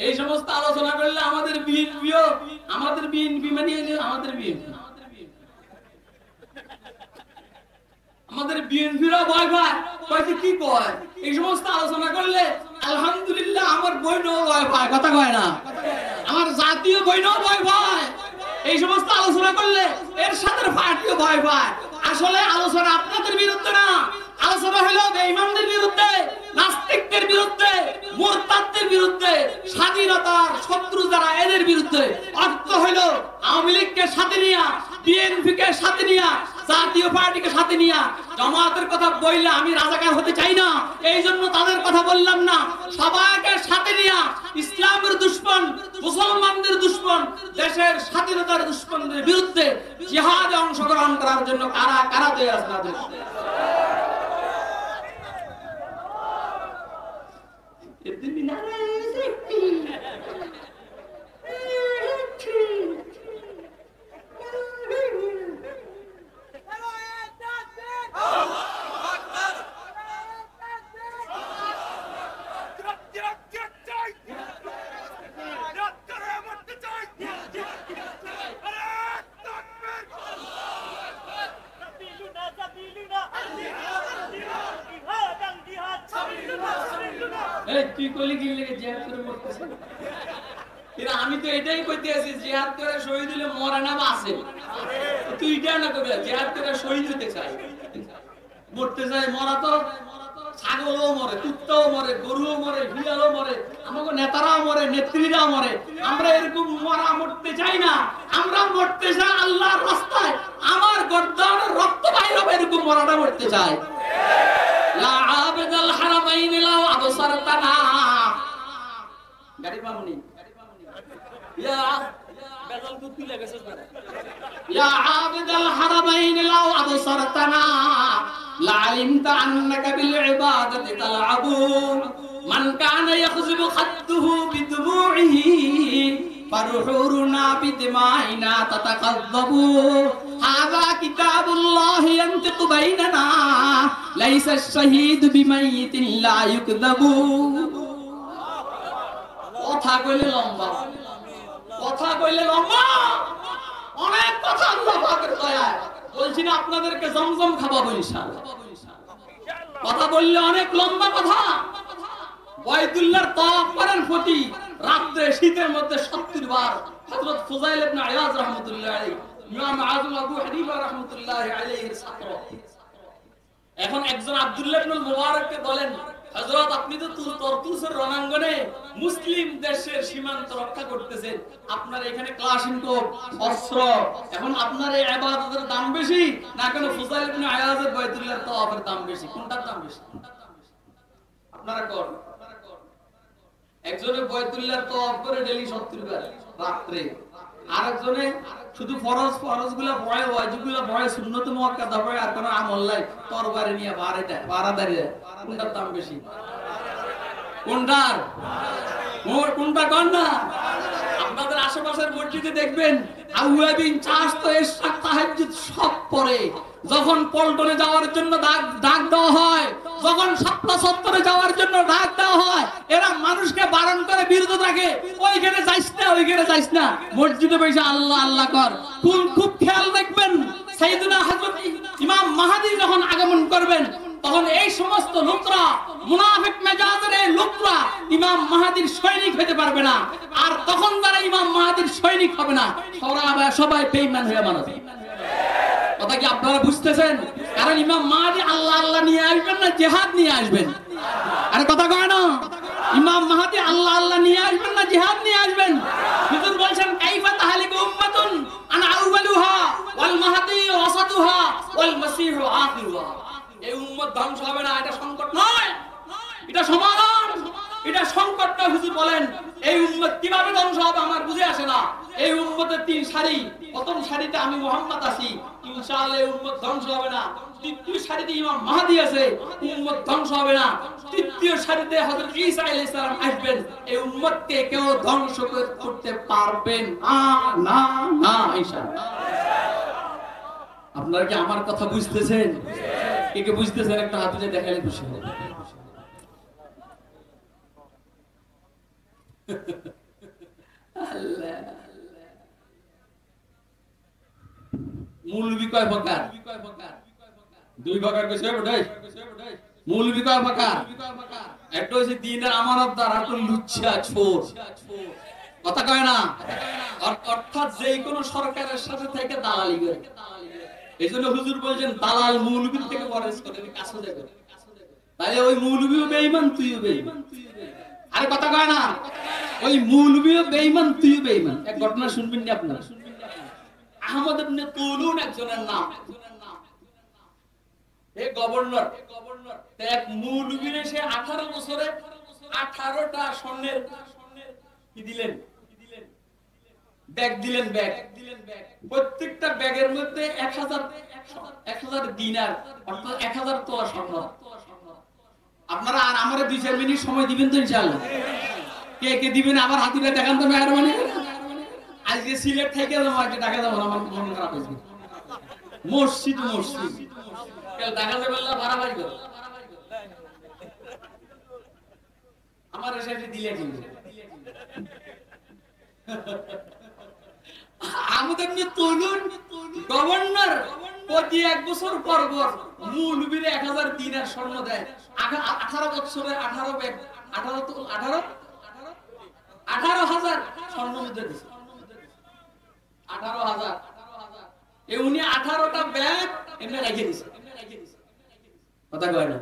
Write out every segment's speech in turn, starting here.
এই সমস্ত আলোচনা করলে আমাদের বিএনপি মানে আমাদের বিএনপিরা ভয় পায়, কয়েছে কি কয় এই সমস্ত আলোচনা করলে। আলহামদুলিল্লাহ আমার বইনও ভয় পায়, কথা কয় না, আমার জাতীয় বইনও ভয় পায়। এই সমস্ত আলোচনা করলে এর সাথে পার্টিও ভয় পায়। আসলে আলোচনা আপনাদের বিরুদ্ধে না, আলোচনা হলো বেঈমানদের বিরুদ্ধে, নাস্তিকদের বিরুদ্ধে, মুরতাদদের বিরুদ্ধে, স্বাধীনতার শত্রু যারা এদের বিরুদ্ধে। অর্থ হলো আওয়ামী লীগকে সাথে নিয়া, বিএনপি কে সাথে নিয়া, জাতীয় পার্টিকে সাথে নিয়া। জামাতের কথা বললে আমি রাজাকার হতে চাই না, এই জন্য তাদের কথা বললাম না। সবাইকে সাথে নিয়া ইসলামের দুশমন, মুসলমানদের দুশমন, দেশের স্বাধীনতার দুশমনদের বিরুদ্ধে জিহাদে অংশগ্রহণ করার জন্য কারা কারা তৈরি আছে তাদের। আমি তো এটাই কইতে আছি, জিহাদ করে শহীদ হলে মরে না বাঁচে। তুই এটা না কবি জিহাদ করে শহীদ হতে চাই, মরতে চাই। মরা তো ছাগলও মরে, কুত্তাও মরে, গরুও মরে, বিড়ালও মরে, আমাকে নেতারাও মরে, নেত্রীরাও মরে। আমরা এরকম মরতে চাই না, আমরা মরতে চাই আল্লাহর রাস্তায়। আমার গর্দানের রক্ত বাইর হবে এরকম মরাটা মরতে চাই। লা আবদাল হারামাইন লাও আবসারতানা গাড়ি পামনি ইয়া বেজাল কুত্তি লাগেছে ইয়া আবদাল হারামাইন লাও আবসারতানা লা আলিমতা আন্নাকা বিল ইবাদাতি তালআবু মান কানা ইয়াখযিবু খাদ্দুহু বিদুমুইহি ফারহুরুনা বিদিমাইনা তাতাকাযযাবু হাযা কিতাবুল্লাহি ইয়ানতিকু বাইনানা লাইসা আশ-শাহীদু বিমাইয়িতিন লা ইউকযাবু। কথা কইলে লম্বা, কথা কইলে লম্বা, অনেক কথা আল্লাহ পাকের দয়ায়। বলছি না আপনাদেরকে জমজম খাওয়াবো ইনশাআল্লাহ। কথা বললে অনেক লম্বা কথা। বাইতুল্লাহর তাওয়াফ করেন প্রতি রাতে শীতের মধ্যে 70 বার। হযরত ফুযাইল ইবনে আয়াজ রাহমাতুল্লাহ আলাইহি, ইমাম আযম আবু হানিফা রাহমাতুল্লাহ আলাইহির ছাত্র। এখন একজন আব্দুল্লাহ ইবনে মুবারককে বলেন, হযরত আপনি তো তরতুসের রণাঙ্গনে মুসলিম দেশের সীমান্ত রক্ষা করতেছেন, আপনার এখানে ক্লাশিনকোভ অস্ত্র, এখন আপনার এই ইবাদতের দাম বেশি না কেন ফুযাইল ইবনে আয়াজের বাইতুল্লাহর তাওয়াফের দাম বেশি? কোনটার দাম বেশি আপনারা কোন? একজনে বাইতুল্লাহর তাওয়াফ করে ডেইলি 70 বার রাতে, আরেকজনে শুধু ফরজগুলো পড়ে, ওয়াজিবগুলো পড়ে, সুন্নত মুআক্কাদা পড়ে, আর কোন আমল নাই, তরবারি নিয়ে বাড়াদারি। কোনটার দাম বেশি? কোনটার? কোনটা কোন না? আপনাদের আশেপাশের মসজিদে দেখবেন আউয়াবিন চাষ তো ইশরাক তাহাজ্জুদ সব পড়ে। যখন পল্টনে যাওয়ার জন্য ডাক দেওয়া হয়, যখন শাপলা চত্বরে যাওয়ার জন্য ডাক দেওয়া হয়, এরা মানুষকে বারণ করে, বিরত থাকে, ওইখানে যাইস না, ওইখানে যাইস না, মসজিদে বসে আল্লাহ আল্লাহ কর। খুব খেয়াল দেখবেন, সাইয়েদুনা হযরত ইমাম মাহদী যখন আগমন করবেন, তখন এই সমস্ত লোকরা, মুনাফিক মেজাজের এই লোকরা ইমাম মাহদীর সৈনিক হতে পারবে না। আর তখন যারা ইমাম মাহদীর সৈনিক হবে না, সবাই বেঈমান হয়ে মানবে। কথা কি আপনারা বুঝতেছেন? কারণ ইমাম মাহদী আল্লাহ আল্লাহ নিয়ে আসবেন না, জিহাদ নিয়ে আসবেন। আরে কথা কয় না, ইমাম মাহদী আল্লাহ আল্লাহ নিয়ে আসবেন না, জিহাদ নিয়ে আসবেন। হুজুর বলেন কাইফা তাহলিকু উম্মাতুন আন আউয়ালুহা ওয়াল মাহদী ওয়াসাতুহা ওয়াল মাসীহু আখিরুহা। এই উম্মত ধ্বংস হবে না, এটা সংকট নয়, এটা সমাধান। এটা সংকট না। হুজুর বলেন এই উম্মত কিভাবে ধ্বংস হবে আমার বুঝে আসে না। এই উম্মতের 3 সারি, প্রথম সারিতে আমি মুহাম্মদ আছি, ইনশাআল্লাহ এই উম্মত ধ্বংস হবে না। দ্বিতীয় সারিতে ইমাম মাহদী আছে, উম্মত ধ্বংস হবে না। তৃতীয় সারিতে হযরত ঈসা আলাইহিস সালাম আসবেন, এই উম্মতকে কেউ ধ্বংস করতে পারবেন না, না ইনশাআল্লাহ। আপনারা কি আমার কথা বুঝতেছেন? কে বুঝতেছেন একটা হাত দিয়ে দেখালে খুশি হবে। আল্লাহ মৌলবি কয় প্রকার? দুই প্রকার কইছে বড়াই। মৌলবি কয় প্রকার? একটা হইছে দ্বীনের আমানতদার, আর একটা লুচ্ছা চোর। কথা কয় না? অর্থাৎ যেই কোন সরকারের সাথে থেকে দালালি করে। এইজন্য হুজুর বলেন দালাল মৌলবীর থেকে পরহেজ করে, কাছে যাবে। তাহলে ওই মৌলবীও বেঈমান, তুইও বেঈমান। আরে কথা কয় না? ওই মৌলবীও বেঈমান, তুইও বেঈমান। এক ঘটনা শুনবেন না আপনারা? আহমদ ইবনে তুলুন একজনের নাম। এই গভর্নর, এক মৌলবীরে সে 18 বছরে 18টা স্বর্ণের কি দিলেন? ব্যাগ দিলেন, ব্যাগ। প্রত্যেকটা ব্যাগের মধ্যে 1000 দিনার, অর্থাৎ 1000 তোলা স্বর্ণ। আপনারা আর আমারে 2-4 মিনিট সময় দিবেন তো ইনশাআল্লাহ? কে কে দিবেন আবার হাতিটা দেখান তো মেহরবানি করে। আজকে সিলেট থেকে আমাকে টাকা দাও, আমার মন খারাপ হয়েছে। মসজিদ কেউ টাকা দেবে না, বাড়াবাড়ি করো। আমার এসে দিলে কিন্তু আমাদের তরুণ গভর্নর প্রতি 1 বছর পর মৌলবীর 1000 দিনার স্বর্ণ দেয়। 18 বছরে 18 ব্যাগ, 18,000 স্বর্ণ মুদ্রা দিছে। 18,000 উনি 18টা ব্যাগ এমনি রেখে দিছে। কথা কয় না?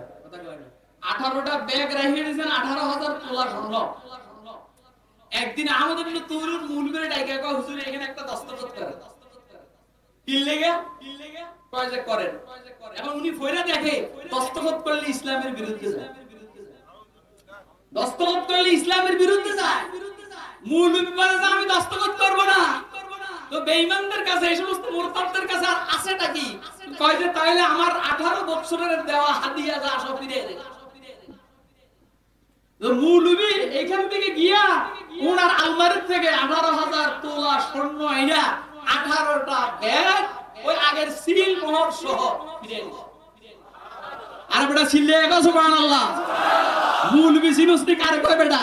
18টা ব্যাগ রেখে দিয়েছেন, 18,000 তোলা স্বর্ণ। একদিন আমাদের তরুণ মৌলবীর ডাইকা কয়, হুজুর এখানে একটা দস্তখত করেন। কি লেগে? কয় যে করেন। এখন উনি ফয়রা দেখে দস্তখত করলে ইসলামের বিরুদ্ধে যায়। দস্তখত করলে ইসলামের বিরুদ্ধে যায়। মৌলবী বলে যে আমি দস্তখত করব না। তো বেঈমানদের কাছে, এই সমস্ত মুরতাদদের কাছে আর আছেটা কি? কয় যে তাহলে আমার 18 বছরের দেওয়া হাদিয়া যা সব ফিরিয়ে দে। তো মৌলবী এখান থেকে গিয়া ওনার আলমারি থেকে 18,000 তোলা স্বর্ণ আইনা 18টা ব্যাগ ওই আগের সিল মোহর সহ ফিরিয়ে দিল। আর বেটা ছিলে গো সুবহানাল্লাহ। মৌলবী সিনুসনি কার কয় বেটা?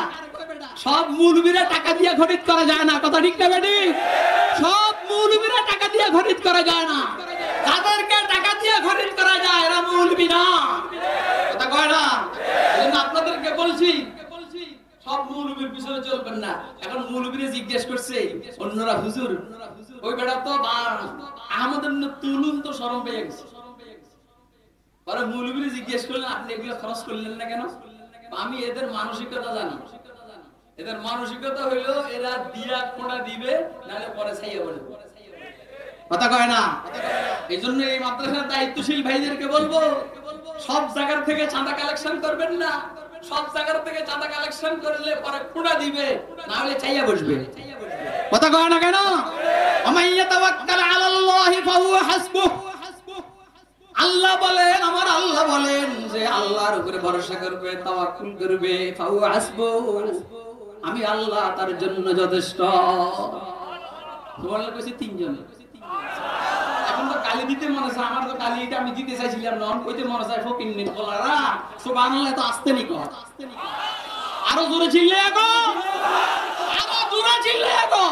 সব মৌলবীরা টাকা দিয়ে খরিদ করা যায় না। কথা ঠিক না বেটি? সব মৌলবীরা টাকা দিয়ে খরিদ করা যায় না। যাদেরকে টাকা দিয়ে খরিদ করা যায় এরা মৌলবী না। কথা কয় না? এজন্য আপনাদেরকে বলছি সব মৌলবীর পিছনে চলবেন না। এখন মৌলবীরে জিজ্ঞেস করছে অন্যরা, হুজুর ওই বেটা তো আহমদ ইবনে তুলুন তো শরম পেয়ে গেছে। পরে মৌলবীরে জিজ্ঞেস করলেন, আপনি এগুলো খরচ করলেন না কেন? আমি এদের মানসিকতা জানি। এদের মানসিকতা হইলো এরা দিয়া কোড়া দিবে, নাহলে পরে ছাইয়া বলবে। কথা কয় না? এইজন্য এই মাদ্রাসার দায়িত্বশীল ভাইদেরকে বলবো, সব জায়গা থেকে চাঁদা কালেকশন করবেন না। সব জায়গা থেকে চাঁদা কালেকশন করলে পরে কোড়া দিবে, না হলে ছাইয়া বসবে। কথা কয় না কেন? আমাইয়া তাওয়াক্কাল আলাল্লাহি ফাহুয়া হাসবুহ। আল্লাহ বলেন, আমার আল্লাহ বলেন যে আল্লাহর উপরে ভরসা করবে, তাওয়াক্কুল করবে, ফাহুয়া হাসবুহ, আমি আল্লাহ তার জন্য যথেষ্ট। সুবহানাল্লাহ কইছে 3 জন। এখন তো গালি দিতে মনে হয়, আমার তো গালি এটা আমি দিতে চাইছিলাম না, কইতে মনে হয় ফকির নি বলারা। সুবহানাল্লাহ তো আস্তে নি কর, আরো জোরে চিল্লে গো, আরো জোরে চিল্লে গো।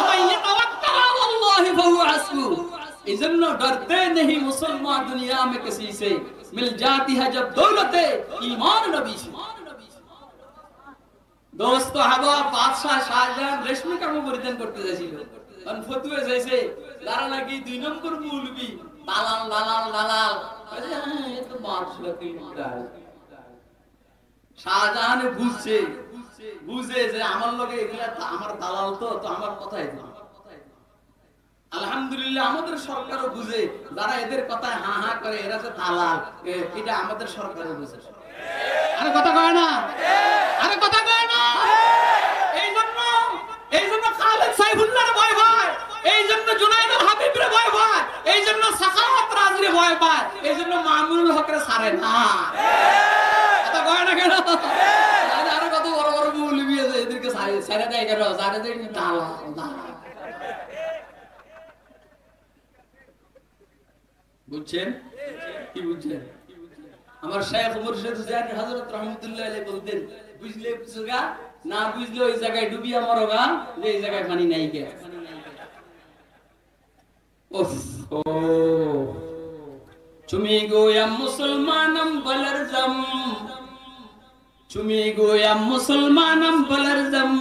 আমাইয়া তাওয়াক্কাল আলাল্লাহি ফাহুয়া হাসবুহ। इजन्नो डरते नहीं मुसलमान दुनिया में किसी से, मिल जाती है जब दौलते ईमान नबी से। दोस्त हवा बादशाह शाहजहां रेशमी কাপড় পরিধান করতে যাচ্ছিল, আর ফতুয়া যাইছে যারা নাকি 2 নম্বর মৌলবি দালাল দালাল দালাল, এ তো বাদশাহ কি দালাল। শাহজাহান বুঝে যে আমার লগে এগুলা আমার দালাল, তো আমার কথাই না। আলহামদুলিল্লাহ আমাদের সরকারও বুঝে, যারা এদের কথায় হা হা করে এরা যে দালাল, এটা আমাদের সরকারও বুঝে। আরে কথা কয় না? আরে কথা কয় না? এই জন্য খালেদ সাইফুল্লাহর ভয় পায়, এই জন্য জুনাইদুল হাবিবের ভয় পায়, এই জন্য সাখাওয়াত রাজরে ভয় পায়, এই জন্য মামুনুল হকরে ছাড়ে না। কথা কয় না কেন? আরে কত বড় বড় মৌলবি আছে, এদেরকে ছাড়ে দেয় কেন? ছাড়ে দেয় দালাল দালাল। বুঝছেন কি? বুঝছেন? আমার শেখ মুর্শিদ হুসাইন হযরত রাহমাতুল্লাহ আলাইহি বলতেন, বুঝলে বুঝুগা না বুঝলে ওই জায়গায় ডুবিয়া মরবা, যে এই জায়গায় পানি নাই কে। উফ ও চুমি গোয়া মুসলমানম বলরজম, চুমি গোয়া মুসলমানম বলরজম,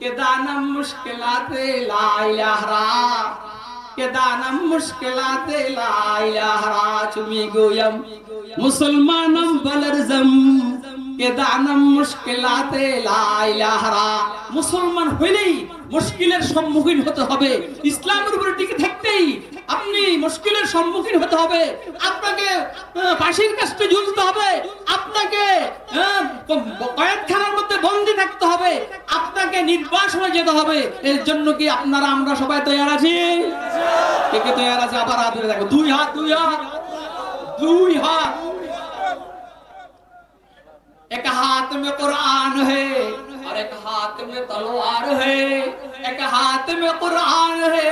के दानम मुश्किलाते ला इलाहा, के दानम मुश्किलाते ला इलाहा, चुमी गोयम मुसलमानम बलरजम, के दानम मुश्किलाते ला इलाहा। मुसलमान হইলেই মুশকিলের সম্মুখীন হতে হবে, ইসলামের উপরে টিকে থাকতেই আপনি মুশকিলের সম্মুখীন হতে হবে, আপনাকে ফাঁসির কাছে ঝুলতে হবে, আপনাকে কয়েদখানার মধ্যে বন্দী থাকতে হবে, আপনাকে নির্বাসনে যেতে হবে। এর জন্য কি আপনারা আমরা সবাই তৈরি আছি? কে কে তৈরি আছে? আবার হাত ধরে দেখো, দুই হাত, দুই হাত, দুই হাত। एक हाथ में कुरान है और एक हाथ में तलवार है, एक हाथ में कुरान है,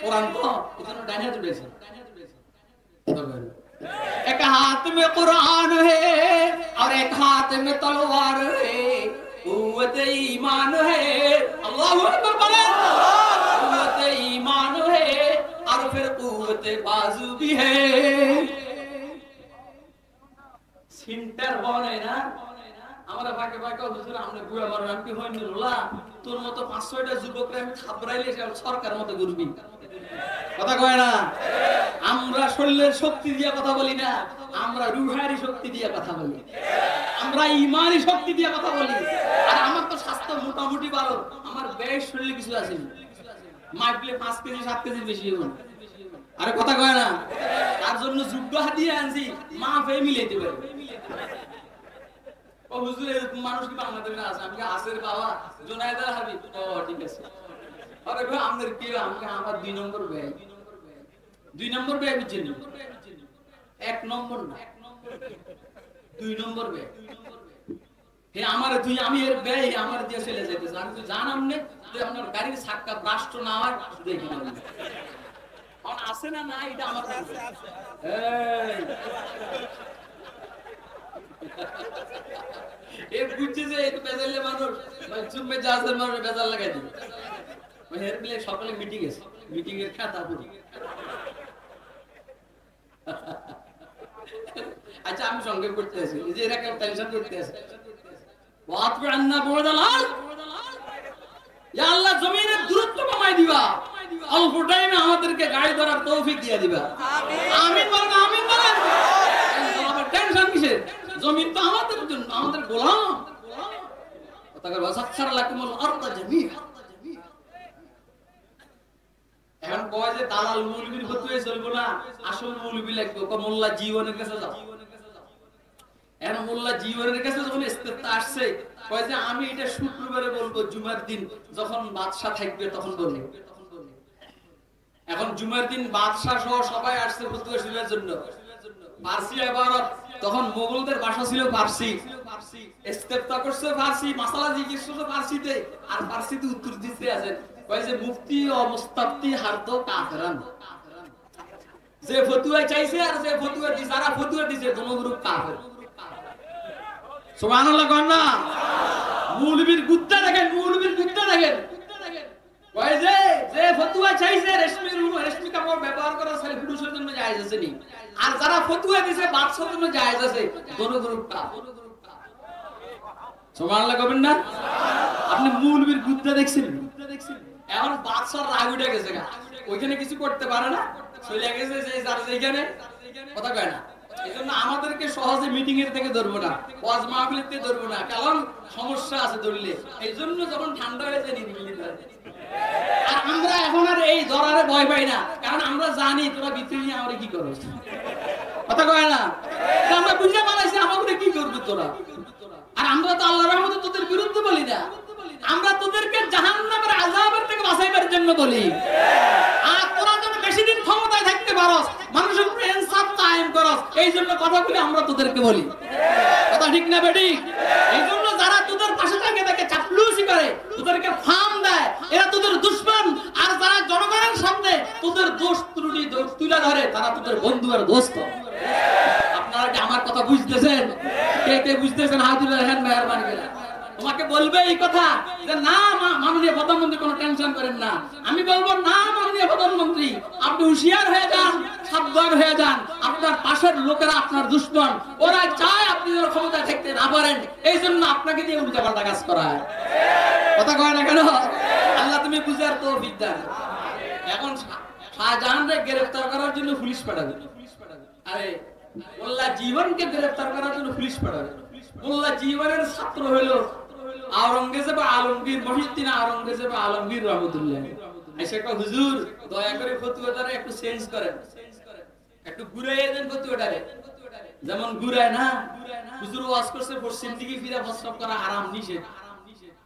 कुरान तो इतना डायना जुड़े से, एक हाथ में कुरान है और एक हाथ में तलवार है, कुव्वत ईमान है, अल्लाहू अकबर बोले, कुव्वत ईमान है और फिर कुव्वत बाजू भी है। সিন্টার বনে না আমরা ফাঁকে ফাঁকে হুজুর আমরা বুয়া মারব, আমি কি হইনি লোলা তোর মতো 500টা যুবকরা আমি থাবরাইলে সরকার মতো ঘুরবি, কথা কয় না। আমরা শরীরের শক্তি দিয়ে কথা বলি না, আমরা রুহানি শক্তি দিয়ে কথা বলি, আমরা ঈমানি শক্তি দিয়ে কথা বলি। আর আমার তো স্বাস্থ্য মোটামুটি ভালো, আমার বেশ শরীরে কিছু আছে, মাইপলে 5 কেজি 7 কেজি বেশি হইব। আরে কথা কয় না, তার জন্য যুদ্ধ হাতিয়ে আনছি, মা ফে মিলাইতে পারে। ও হুজুর এরকম মানুষ কি বাংলাদেশে আছে? আমি আসের বাবা জুনায়েদার হাবিব। ও ঠিক আছে। আরে ভাই আমাদের কি, আমাকে আমার 2 নম্বর ব্যয়, 2 নম্বর ব্যয় বুঝছেন? 1 নম্বর না, 2 নম্বর ব্যয়। হে আমার তুই, আমি এর ব্যয় আমার দিয়ে চলে যাইতেছে, আমি তো জানাম না তুই আপনার গাড়ির চাকা ব্রাস্ট না হয় দেখি না আছে না না, এটা আমার কাছে আছে। এই এ বুঝছে যে একটু বেজালে মানুষ চুম্মে জাহাজের মানুষ বেজাল লাগাই দিবে। ওই হের মিলে সকালে মিটিং আছে, মিটিং এর খাতা পুরো। আচ্ছা আমি সঙ্গে করতে আছি, এই যে এরা কেউ টেনশন করতে আছে। ওয়াত পে আন্না বড়দালাল, ইয়া আল্লাহ জমিনের দূরত্ব কমাই দিবা, অল্প টাইমে আমাদেরকে গাড়ি ধরার তৌফিক দিয়ে দিবা। আমিন বলেন, আমিন বলেন। আবার টেনশন কিসের? জমিন তো আমাদের জন্য, আমাদের গোলাম। কথা বল, সাক্ষার লাকুমুল আরদ জামিআ। এখন কয় যে দালাল মৌলবীর ফতোয়া চলবো না, আসল মৌলবী লাগবে। ক মোল্লা জীবনের কাছে যাও। এখন মোল্লা জীবনের কাছে যখন ইস্তেফতা আসছে, কয় যে আমি এটা শুক্রবারে বলবো, জুমার দিন যখন বাদশা থাকবে তখন বলবো। এখন জুমার দিন বাদশা সহ সবাই আসছে ফতোয়া শোনার জন্য। ফারসি ইবারত, তখন মোগলদের ভাষা ছিল ফারসি, ইস্তেফতা করছে ফারসি, মাসালা জিজ্ঞেস করছে ফারসিতে, আর ফারসিতে উত্তর দিতে আছে। কয় যে মুফতি ও মুস্তাফতি হারদ কাফেরান, যে ফতোয়া চাইছে আর যে ফতোয়া দিছে, যারা ফতোয়া দিছে দুনো গ্রুপ কাফের। সুবহানাল্লাহ কোন না? মৌলবীর গুদ্দা দেখেন, মৌলবীর গুদ্দা দেখেন। কয় যে যে ফতোয়া চাইছে রেশমি কাপড় ব্যবহার করা ছেলে পুরুষের জন্য জায়েজ আছে নি, আর যারা ফতোয়া দিছে বাদশার জন্য জায়েজ আছে, দুনো গ্রুপ কাফের। সুবহানাল্লাহ কবেন না? আপনি মৌলবীর গুদ্দা দেখছেন? এখন বাদশার রাগ উঠে গেছে, ওইখানে কিছু করতে পারে না, চলে গেছে যে যার যেখানে, কথা কয় না। এজন্য আমাদেরকে সহজে মিটিং এর থেকে ধরবো না, ওয়াজ মাহফিলের থেকে ধরবো না, কারণ সমস্যা আছে ধরলে। এইজন্য যখন ঠান্ডা হয়ে যায় নিরিবিলি ধরে। আর আমরা এখন আর এই ধরারে ভয় পাই না, কারণ আমরা জানি তোরা ভিতরে নিয়ে আমরা কি করব, কথা কয় না। আমরা বুঝে পালাইছি আমাদের কি করবি তোরা। আর আমরা তো আল্লাহর রহমতে তোদের বিরুদ্ধে বলি না, আমরা তোদেরকে জাহান্নামের আযাবের থেকে বাঁচাইবার জন্য বলি। আর তোরা যেন বেশি দিন ক্ষমতায় থাকতে পারস, মানুষের উপরে ইনসাফ কায়েম করস, এই জন্য কথাগুলো আমরা তোদেরকে বলি। কথা ঠিক না বেটি? এই জন্য যারা তোদের পাশে থাকে তাকে চাপলুসি করে, তোদেরকে ফাম দেয়, এরা তোদের দুশমন। আর যারা জনগণের সামনে তোদের দোষ ত্রুটি তুলে ধরে, তারা তোদের বন্ধু আর দোস্ত। আপনারা কি আমার কথা বুঝতেছেন? কে কে বুঝতেছেন? হাত তুলে রাখেন, মেহরবানি করে। তোমাকে বলবে এই কথা যে না মাননীয় প্রধানমন্ত্রী কোনো টেনশন করেন না, আমি বলবো না মাননীয় প্রধানমন্ত্রী আপনি হুঁশিয়ার হয়ে যান, সাবধান হয়ে যান, আপনার পাশের লোকেরা আপনার দুশমন, ওরা চায় আপনি যেন ক্ষমতায় থাকতে না পারেন, এই জন্য আপনাকে দিয়ে উল্টাপাল্টা কাজ করায়। কথা কয় না কেন? আল্লাহ তুমি বুঝার তৌফিক দাও। এখন শাহজাহানকে গ্রেফতার করার জন্য পুলিশ পাঠাবে, আরে মোল্লা জীবনকে গ্রেফতার করার জন্য পুলিশ পাঠাবে। মোল্লা জীবনের ছাত্র হলো আওরঙ্গজেব আলমগীর, মহিউদ্দিন আওরঙ্গজেব আলমগীর রহমতুল্লাহ। এসে কয় হুজুর দয়া করে ফতোয়াটারে একটু চেঞ্জ করেন, একটু ঘুরাইয়ে দেন ফতোয়াটারে। যেমন ঘুরায় না, হুজুর ওয়াজ করছে পশ্চিম দিকে ফিরে প্রস্রাব করা হারাম নিষেধ,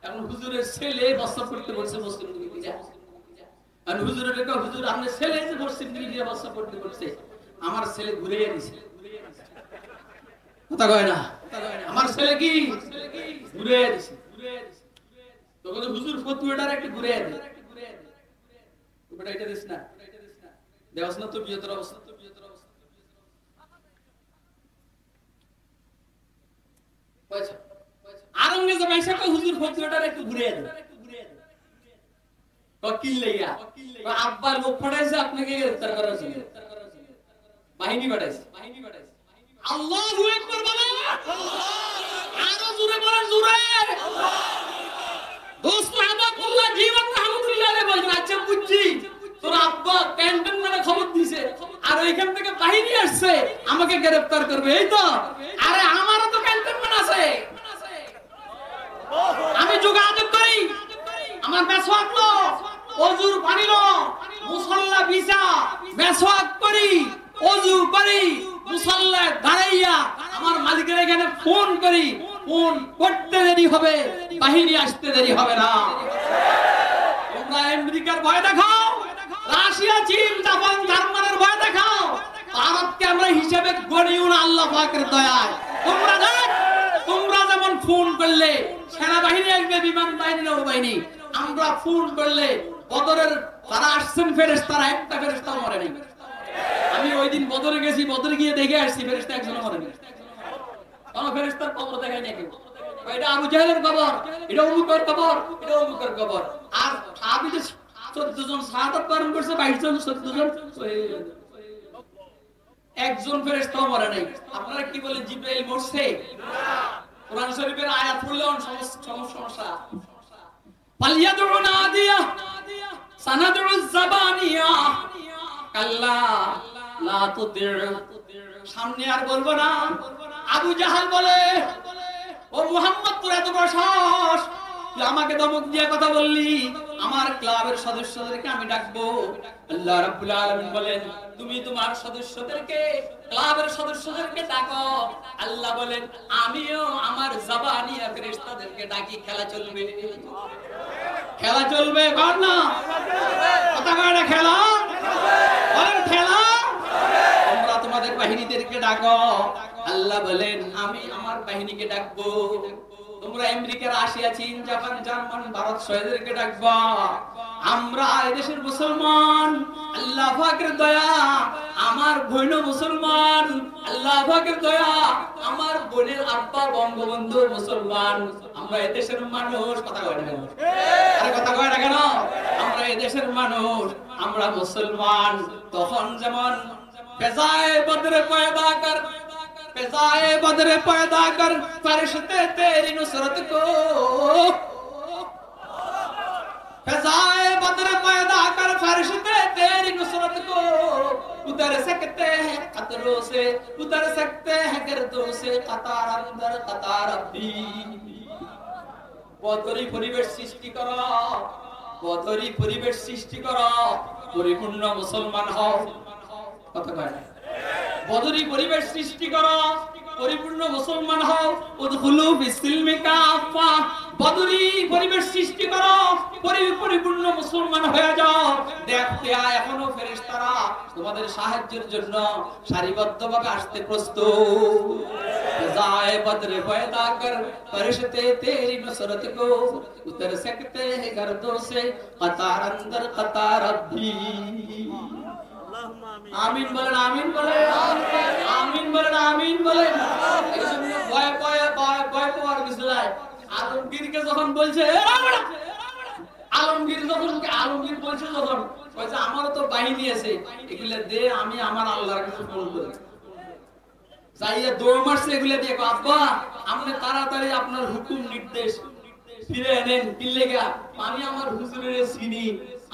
এখন হুজুরের ছেলে প্রস্রাব করতে বলছে পশ্চিম দিকে ফিরে। আর হুজুরের কয় হুজুর আপনার ছেলে যে পশ্চিম দিকে ফিরে প্রস্রাব করতে বলছে, আমার ছেলে ঘুরাইয়ে দিছে। কথা কয় না, আমার ছেলে কি ঘুরাইয়ে দিছে। তখন হুজুর ফতোয়াটারে একটু ঘুরাইয়ে দেন, ওটা এটা দিস না, দেওয়াস না তো বিয়তর অবস্থা। আরঙ্গজেব আইসা কয় হুজুর ফতোয়াটারে একটু ঘুরাইয়ে দেন। কি লাইয়া? আব্বা লোক পাঠাইছে আপনাকে গ্রেফতার করার জন্য, বাহিনী পাঠাইছে। আল্লাহু আকবার বলেন, আরো জোরে বলেন, জোরে। দোস্ত আবাদুল্লাহ জীবন রহমাতুল্লাহ আলাইহি বলেন, আচ্ছা বুঝছি তোর আব্বা ক্যান্টনমেন্টে খবর দিয়েছে আর এখান থেকে বাহিনী আসছে আমাকে গ্রেফতার করবে, এই তো? আরে আমারও তো ক্যান্টনমেন্ট আছে, আমি যোগাযোগ করি, আমার মেসওয়াক লো, ওযুর পানি লো, মুসাল্লা বিছা মেসওয়াক করি, ওযু করি, মুসাল্লায় দাঁড়াইয়া আমার মালিকের এখানে ফোন করি, ফোন করতে দেরি হবে, বাহিনী আসতে দেরি হবে না। তোমরা আমেরিকার ভয় দেখাও, রাশিয়া, চীন, জাপান, জার্মানের ভয় দেখাও, ভারতকে আমরা হিসেবে গণিও না আল্লাহ পাকের দয়ায়। তোমরা যেমন ফোন করলে সেনাবাহিনী আসবে, বিমান বাহিনী, নৌবাহিনী, আমরা ফোন করলে বদরের তারা আসছেন ফেরেশতারা, একটা ফেরেশতাও মরেনি। আমি ওই দিন বদরে গেছি, বদরে গিয়ে দেখে আসছি ফেরেশতা একজনও মরেনি। কোনো ফেরেশতার কবর দেখাই না কেউ। এটা আবু জাহেলের কবর, এটা অমুকের কবর, এটা অমুকের কবর। আর সাহাবীদের 14 জন শাহাদাত বরণ করছে, 22 জন 14 জন একজন ফেরেশতাও মরে নাই। আপনারা কি বলেন জিবরাইল মরছে? কোরআন শরীফের আয়াত পড়লেও সমস্যা। ফালিয়াদউ নাদিয়া সানাদউ যাবানিয়া কাল্লা লা তুতি'উ। সামনে আর বলবো না। আবু জাহাল বলে, ও মুহাম্মদ তোর এত বড় সাহস, তুই আমাকে ধমক দিয়ে কথা বললি, আমার ক্লাবের সদস্যদেরকে আমি ডাকবো। আল্লাহ রাব্বুল আলামিন বলেন, তুমি তোমার সদস্যদেরকে, ক্লাবের সদস্যদেরকে ডাকো। আল্লাহ বলেন, আমিও আমার জাবানিয়া ফেরেশতাদেরকে ডাকি, খেলা চলবে। খেলা চলবে, কর না কথা কয় না, খেলা বলেন, খেলা। তোমরা তোমাদের বাহিনীদেরকে ডাকো। আল্লাহ বলেন, আমি আমার বাহিনীকে ডাকবো। তোমরা আমেরিকা, রাশিয়া, চীন, জাপান, জার্মান, ভারত সহায়দেরকে ডাকবা। আমরা এই দেশের মুসলমান, আল্লাহ পাকের দয়া, আমার বোন মুসলমান, আল্লাহ পাকের দয়া, আমার বোনের আব্বা বঙ্গবন্ধু মুসলমান। আমরা এই দেশের মানুষ, কথা কয় না কেন? আরে কথা কয় না কেন? আমরা এই দেশের মানুষ, আমরা মুসলমান। তখন যেমন ফেজায়ে বদরে পয়দা কর, ফেজায়ে বদরে পয়দা কর ফরিশতে তেরি নুসরত কো, फज़ाए बदर पैदा कर फरिश्ते तेरी नुसरत को, उतर सकते हैं खतरों से, उतर सकते हैं गर्दों से, कतार अंदर कतार अभी। বদরি পরিবেশ সৃষ্টি করো, বদরি পরিবেশ সৃষ্টি করো, পরিপূর্ণ মুসলমান হও। কথা কয় না? বদরি পরিবেশ সৃষ্টি করো, পরিপূর্ণ মুসলমান হও। উদখুলু ফিসসিলমি কাফা, বদরি পরিবেশ সৃষ্টি করো, পরিপূর্ণ মুসলমান হয়ে যাও। দেখতে এখনো ফেরেশতারা তোমাদের সাহায্যের জন্য সারিবদ্ধভাবে আসতে প্রস্তুত। ফিজায়ে বদরে পয়দা কর ফরিশতে তেরি নুসরত কো, উতর सकते हैं गर्दों से कतार अंदर कतार अभी। আমিন বলেন, আমিন বলেন, আমিন বলেন, আমিন বলেন। ভয় ভয় ভয় ভয় পাওয়ার কিছু নাই। আলমগীরকে যখন বলছে আলমগীর বলছে যখন কইছে আমারও তো বাহিনী আছে এগুলা দে আমি আমার আল্লাহর কাছে ফোন করি যাইয়া দৌড় মারছে এগুলা দিয়ে আব্বা আপনি তাড়াতাড়ি আপনার হুকুম নির্দেশ ফিরে এনেন কি লেগা আমি আমার হুজুরের চিনি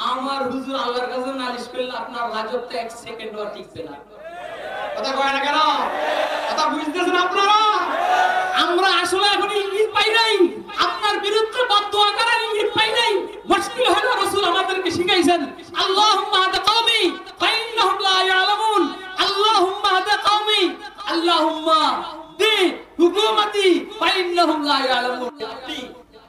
আমার হুজুর আল্লাহর কাছে নালিশ করলে আপনার রাজত্ব এক সেকেন্ডও টিকবে না কথা কয় না কেন কথা বুঝতেছেন আপনারা আমরা আসলে এখন ইঙ্গিত পাই নাই আপনার বিরুদ্ধে বদদোয়া করার ইঙ্গিত পাই নাই মুশকিল হলো রাসূল আমাদেরকে শিখাইছেন আল্লাহুম্মা হাদা কওমি ফাইন্নাহুম লা ইয়ালামুন আল্লাহুম্মা হাদা কওমি আল্লাহুম্মা দি হুকুমতি ফাইন্নাহুম লা ইয়ালামুন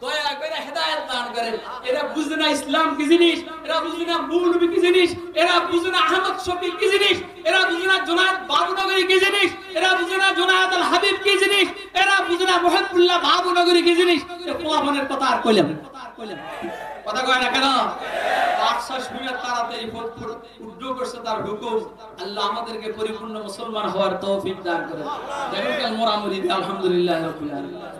দয়া করে হেদায়েত দান করেন এরা বুঝে না ইসলাম কি জিনিস এরা বুঝে না মৌলবী কি জিনিস এরা বুঝে না আহমদ শফি কি জিনিস এরা বুঝে না জুনায়েদ বাবুনগরী কি জিনিস এরা বুঝে না জুনায়েদ আল হাবিব কি জিনিস এরা বুঝে না মুহিবুল্লাহ বাবুনগরী কি জিনিস এই পোলাপনের কথা আর কইলাম কথা কয় না কেন বাদশা শুনে তাড়াতাড়ি উদ্যোগ করছে তার হুকুম আল্লাহ আমাদেরকে পরিপূর্ণ মুসলমান হওয়ার তৌফিক দান করেন দেখেন মোরামুরি আলহামদুলিল্লাহ রাব্বিল আলামিন